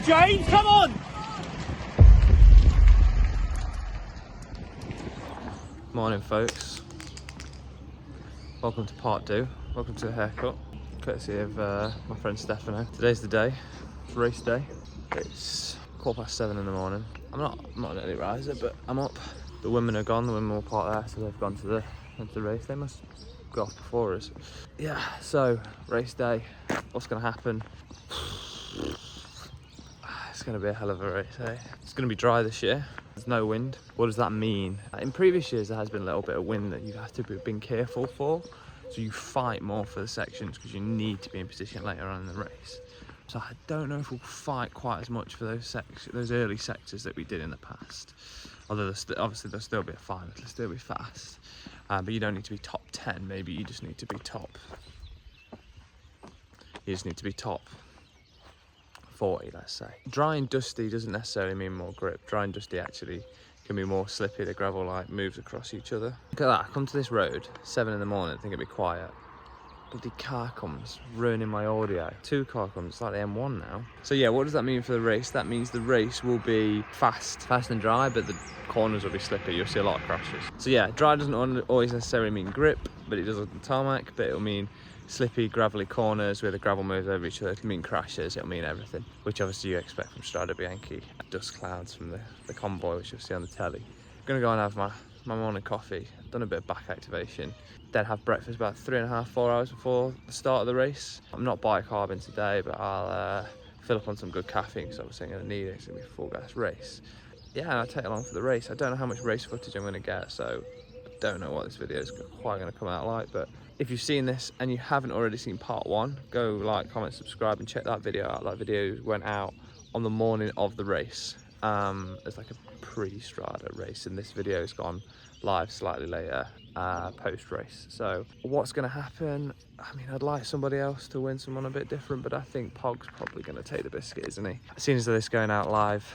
James, come on! Morning folks, welcome to part 2, welcome to the haircut, courtesy of my friend Stefano. Today's the day, it's race day, it's 7:15 in the morning. I'm not an early riser, but I'm up. The women are gone, the women were part there, so they've gone to the race. They must go off before us. Yeah, so race day, what's going to happen? It's going to be a hell of a race, eh? It's going to be dry this year. There's no wind. What does that mean? In previous years, there has been a little bit of wind that you have to be being careful for. So you fight more for the sections because you need to be in position later on in the race. So I don't know if we'll fight quite as much for those early sectors that we did in the past. Although obviously there'll still be a fight, it'll still be fast. But you don't need to be top 10. Maybe you just need to be top. You just need to be top 40, let's say. Dry and dusty doesn't necessarily mean more grip. Dry and dusty actually can be more slippy. The gravel like moves across each other. Look at that, I come to this road, 7 in the morning, think it'd be quiet. Bloody car comes, ruining my audio. 2 car comes, it's like the M1 now. So yeah, what does that mean for the race? That means the race will be fast and dry, but the corners will be slippy. You'll see a lot of crashes. So yeah, dry doesn't always necessarily mean grip, but it does on the tarmac, but it'll mean slippy, gravelly corners where the gravel moves over each other. It'll mean crashes, it'll mean everything, which obviously you expect from Strade Bianche. Dust clouds from the convoy, which you'll see on the telly. I'm gonna go and have my morning coffee, done a bit of back activation, then have breakfast about 3.5–4 hours before the start of the race. I'm not bicarbing today, but I'll fill up on some good caffeine because obviously I'm gonna need it. It's gonna be a full gas race. Yeah, and I'll take it along for the race. I don't know how much race footage I'm gonna get, so I don't know what this video is quite gonna come out like, but if you've seen this and you haven't already seen part 1, go like, comment, subscribe and check that video out. That video went out on the morning of the race. It's like a pre-Strade race, and this video has gone live slightly later, post-race. So what's going to happen? I mean, I'd like somebody else to win, someone a bit different, but I think Pog's probably going to take the biscuit, isn't he? As soon as this going out live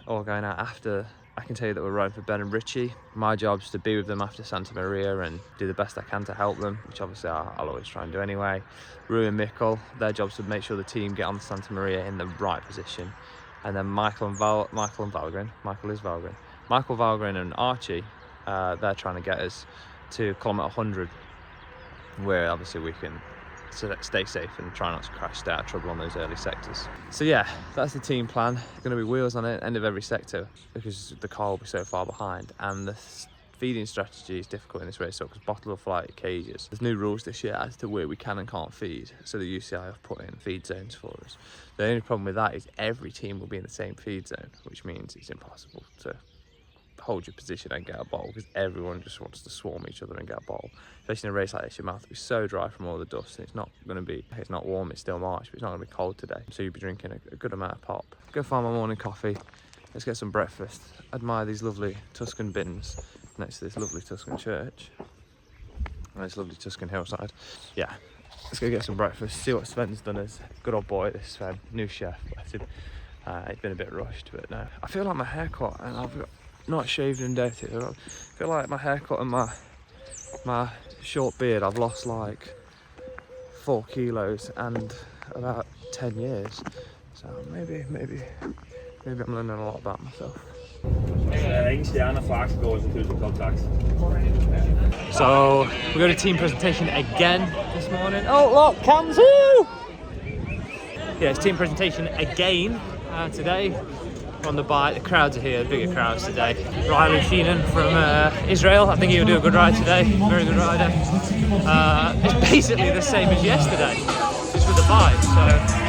or going out after, I can tell you that we're riding for Ben and Richie. My job's to be with them after Santa Maria and do the best I can to help them, which obviously I'll always try and do anyway. Rue and Mikkel, their job's to make sure the team get on Santa Maria in the right position. And then Michael Valgren and Archie, they're trying to get us to kilometre 100, where obviously we can stay safe and try not to crash, stay out of trouble on those early sectors. So yeah, that's the team plan. There's going to be wheels on the end of every sector because the car will be so far behind, and the feeding strategy is difficult in this race because bottle will fly at cages. There's new rules this year as to where we can and can't feed, so the UCI have put in feed zones for us. The only problem with that is every team will be in the same feed zone, which means it's impossible to hold your position and get a bottle because everyone just wants to swarm each other and get a bottle. Especially in a race like this, your mouth will be so dry from all the dust, and it's not warm, it's still March, but it's not going to be cold today, so you'll be drinking a good amount of pop. Go find my morning coffee, let's get some breakfast, admire these lovely Tuscan bins next to this lovely Tuscan church and this lovely Tuscan hillside. Yeah, let's go get some breakfast, see what Sven's done as good old boy, this Sven, new chef, bless him. He's been a bit rushed, but no. I feel like my haircut, and I've got not shaved and dirty. I feel like my haircut and my short beard, I've lost like 4 kilos and about 10 years. So maybe I'm learning a lot about myself. So we got a team presentation again this morning. Oh look, Cam's here! Yeah, it's team presentation again today. On the bike, the crowds are here, bigger crowds today. Riley Sheenan from Israel, I think he'll do a good ride today, very good rider. It's basically the same as yesterday, just with the bike, so.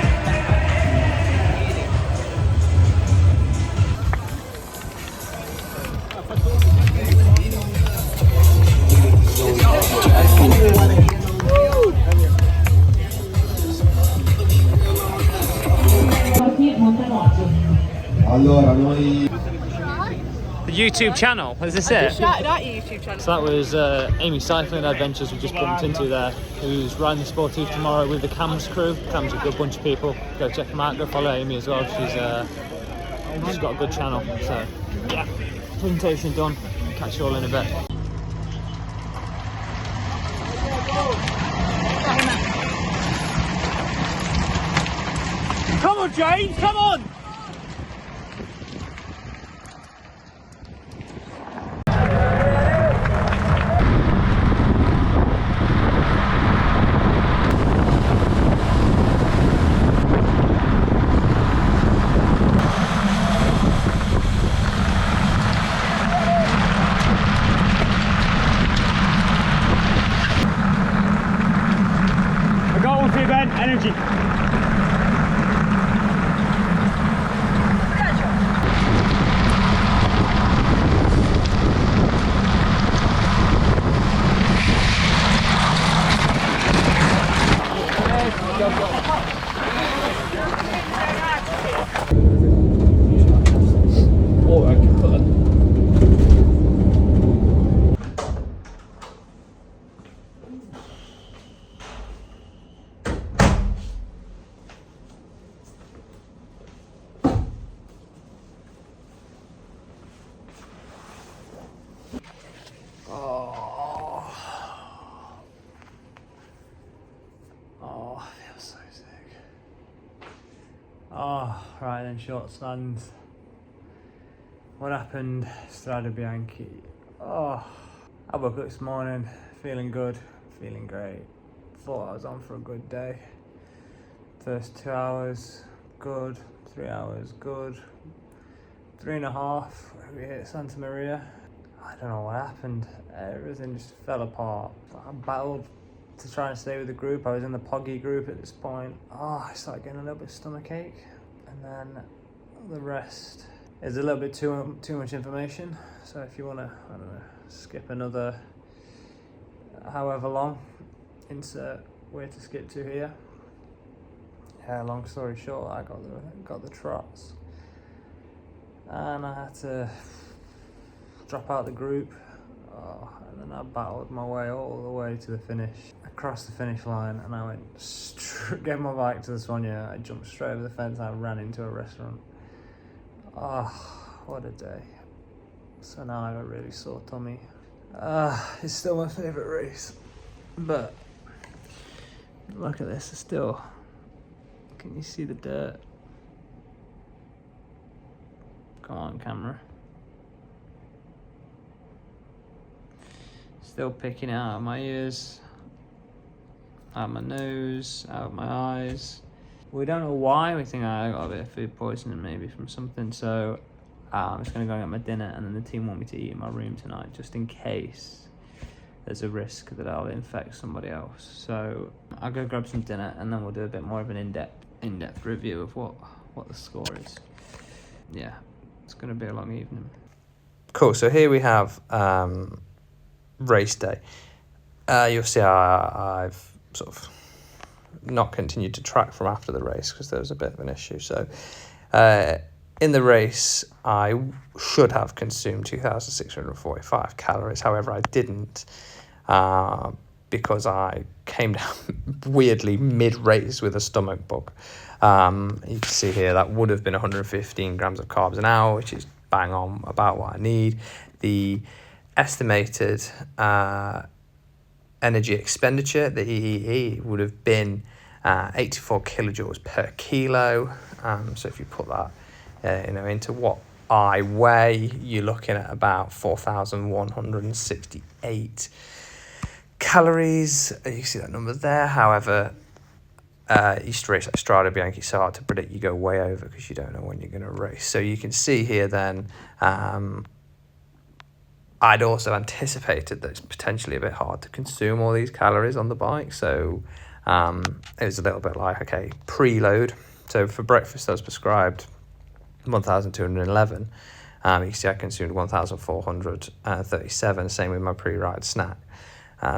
The YouTube channel, is this it? Shouted out your YouTube channel. So that was Amy Cycling Adventures we just bumped into there, who's riding the Sportive tomorrow with the Cams crew. Cams are a good bunch of people. Go check them out, go follow Amy as well. She's got a good channel. So yeah, presentation done. Catch you all in a bit. Come on, James, come on! energy. Right then, short stand. What happened? Strade Bianche. I woke up this morning feeling good, feeling great. Thought I was on for a good day. First 2 hours, good. 3 hours, good. 3.5, we hit Santa Maria. I don't know what happened. Everything just fell apart. I battled to try and stay with the group. I was in the Poggy group at this point. I started getting a little bit of stomachache. And then the rest is a little bit too much information. So if you want to, I don't know, skip another however long, insert where to skip to here. Yeah, long story short, I got the trots, and I had to drop out the group. And then I battled my way all the way to the finish, across the finish line, and I went get my bike to the Sonia. I jumped straight over the fence and I ran into a restaurant. What a day. So now I have a really sore tummy. It's still my favourite race, but look at this, it's still, can you see the dirt? Come on, camera. Still picking it out of my ears, out of my nose, out of my eyes. We don't know why. We think I got a bit of food poisoning maybe from something. So I'm just going to go and get my dinner, and then the team want me to eat in my room tonight just in case there's a risk that I'll infect somebody else. So I'll go grab some dinner, and then we'll do a bit more of an in-depth review of what the score is. Yeah, it's going to be a long evening. Cool, so here we have race day. You'll see I've sort of not continued to track from after the race because there was a bit of an issue. So in the race, I should have consumed 2,645 calories. However, I didn't because I came down weirdly mid-race with a stomach bug. You can see here that would have been 115 grams of carbs an hour, which is bang on about what I need. The estimated energy expenditure, the EEE, would have been 84 kilojoules per kilo. So if you put that into what I weigh, you're looking at about 4,168 calories. You can see that number there. However, each race like Strade Bianche is so hard to predict. You go way over because you don't know when you're going to race. So you can see here then, I'd also anticipated that it's potentially a bit hard to consume all these calories on the bike. So it was a little bit like, okay, preload. So for breakfast, I was prescribed 1,211. You can see I consumed 1,437, same with my pre-ride snack.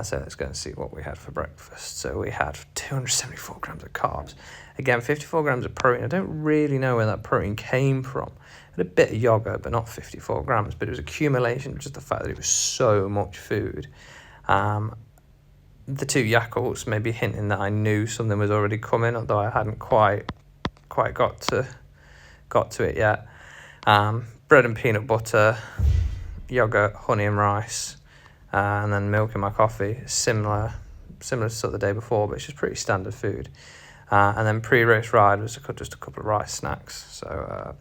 So let's go and see what we had for breakfast. So we had 274 grams of carbs. Again, 54 grams of protein. I don't really know where that protein came from. I had a bit of yogurt, but not 54 grams. But it was accumulation, just the fact that it was so much food. The 2 Yakults maybe hinting that I knew something was already coming, although I hadn't quite got to it yet. Bread and peanut butter, yogurt, honey and rice. And then milk in my coffee, similar to sort of the day before, but it's just pretty standard food. And then pre-race ride was just a couple of rice snacks. So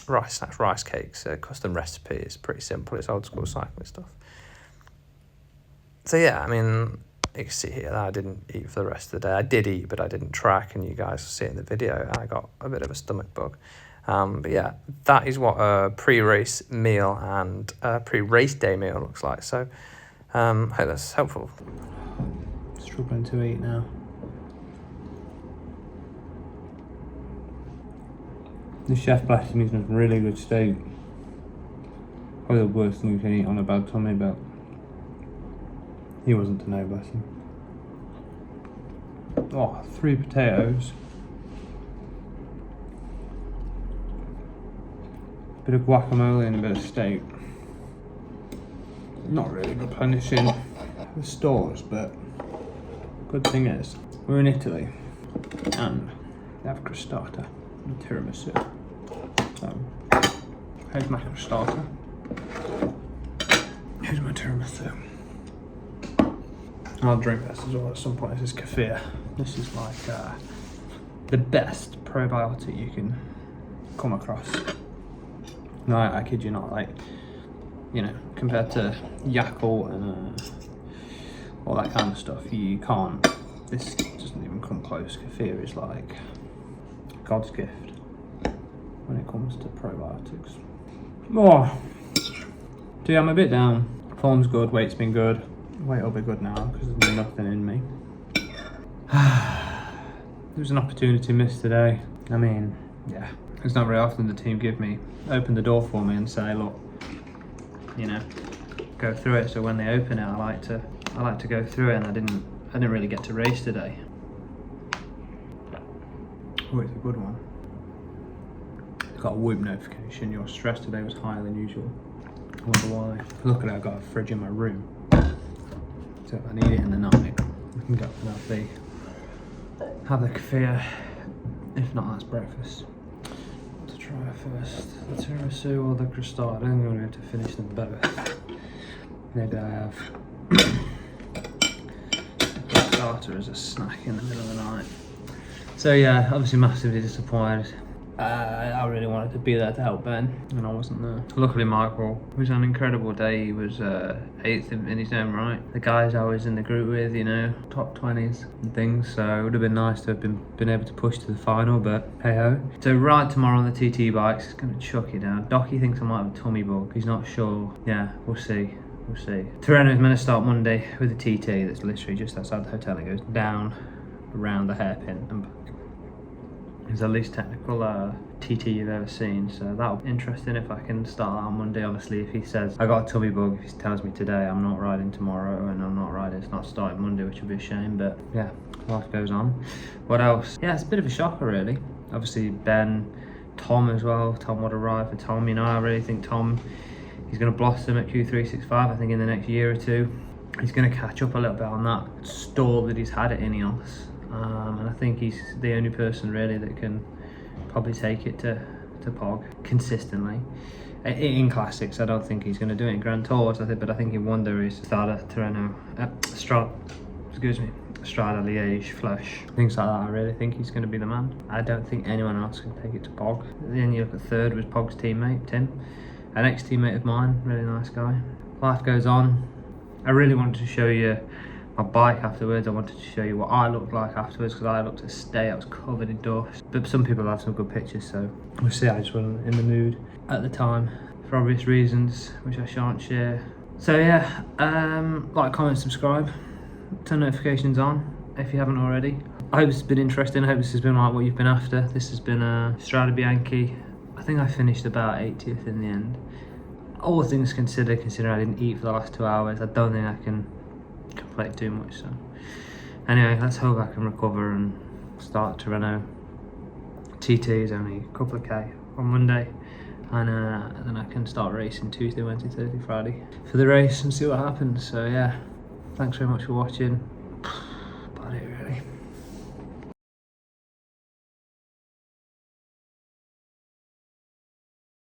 rice snacks, rice cakes, custom recipe. It's pretty simple. It's old school cycling stuff. So yeah, I mean, you can see here that I didn't eat for the rest of the day. I did eat, but I didn't track, and you guys will see in the video, I got a bit of a stomach bug. But yeah, that is what a pre-race meal and a pre-race day meal looks like. So hope that's helpful. Struggling to eat now. The chef, bless him, he's in a really good state. Probably the worst thing you can eat on a bad tummy, but he wasn't to know, bless him. Oh, 3 potatoes. Bit of guacamole and a bit of steak. Not really replenishing the stores, but good thing is we're in Italy and they have crostata and tiramisu. So here's my crostata. Here's my tiramisu. I'll drink this as well at some point. This is kefir. This is like the best probiotic you can come across. No, I kid you not. Like, you know, compared to Yakult and all that kind of stuff, you can't. This doesn't even come close. Kefir is like God's gift when it comes to probiotics. Oh, so yeah, I'm a bit down. Form's good. Weight's been good. Weight will be good now because there's nothing in me. There was an opportunity missed today. I mean, yeah, it's not very often the team open the door for me and say, look, you know, go through it. So when they open it, I like to go through it, and I didn't really get to race today. Oh, it's a good one. Got a Whoop notification. Your stress today was higher than usual. I wonder why. Luckily, I've got a fridge in my room, so if I need it in the night, we can go and have the kefir. If not, that's breakfast. To try first, the tiramisu or the crostata. I don't think I'm going to finish them both. Maybe I have crostata as a snack in the middle of the night. So yeah, obviously massively disappointed. I really wanted to be there to help Ben, and I wasn't there. Luckily Michael was an incredible day. He was 8th in his own right. The guys I was in the group with, you know, top 20s and things, so it would have been nice to have been able to push to the final, but hey ho. So ride tomorrow on the TT bikes, it's going to chuck it down. Docky thinks I might have a tummy bug, he's not sure. Yeah, we'll see. We'll see. Tirreno's meant to start Monday with a TT that's literally just outside the hotel. It goes down around the hairpin and back. It's the least technical TT you've ever seen, so that'll be interesting if I can start that on Monday. Obviously, if he says I got a tummy bug, if he tells me today I'm not riding tomorrow and I'm not riding, it's not starting Monday, which would be a shame, but yeah, life goes on. What else? Yeah, it's a bit of a shocker really. Obviously Ben, Tom as well. Tom would arrive for Tom, you know. I really think Tom, he's going to blossom at Q365. I think in the next year or two he's going to catch up a little bit on that stall that he's had at Ineos. And I think he's the only person really that can probably take it to Pog consistently. In classics, I don't think he's going to do it in Grand Tours, but I think in one there is Strade Liège, Flesch, things like that. I really think he's going to be the man. I don't think anyone else can take it to Pog. Then you look at third was Pog's teammate, Tim, an ex-teammate of mine, really nice guy. Life goes on. I really wanted to show you my bike afterwards. I wanted to show you what I looked like afterwards because I looked a stay. I was covered in dust, but some people have some good pictures, so we'll see. I just wasn't in the mood at the time for obvious reasons which I shan't share. So yeah, like, comment, subscribe, turn notifications on if you haven't already. I hope it's been interesting. I hope this has been like what you've been after. This has been a Strade Bianche. I think I finished about 80th in the end. All things considered, considering I didn't eat for the last 2 hours, I don't think I can complain too much. So anyway, let's hope I can recover and start Tirreno. TT is only a couple of K on Monday, and then I can start racing Tuesday, Wednesday, Thursday, Friday for the race and see what happens. So yeah, thanks very much for watching.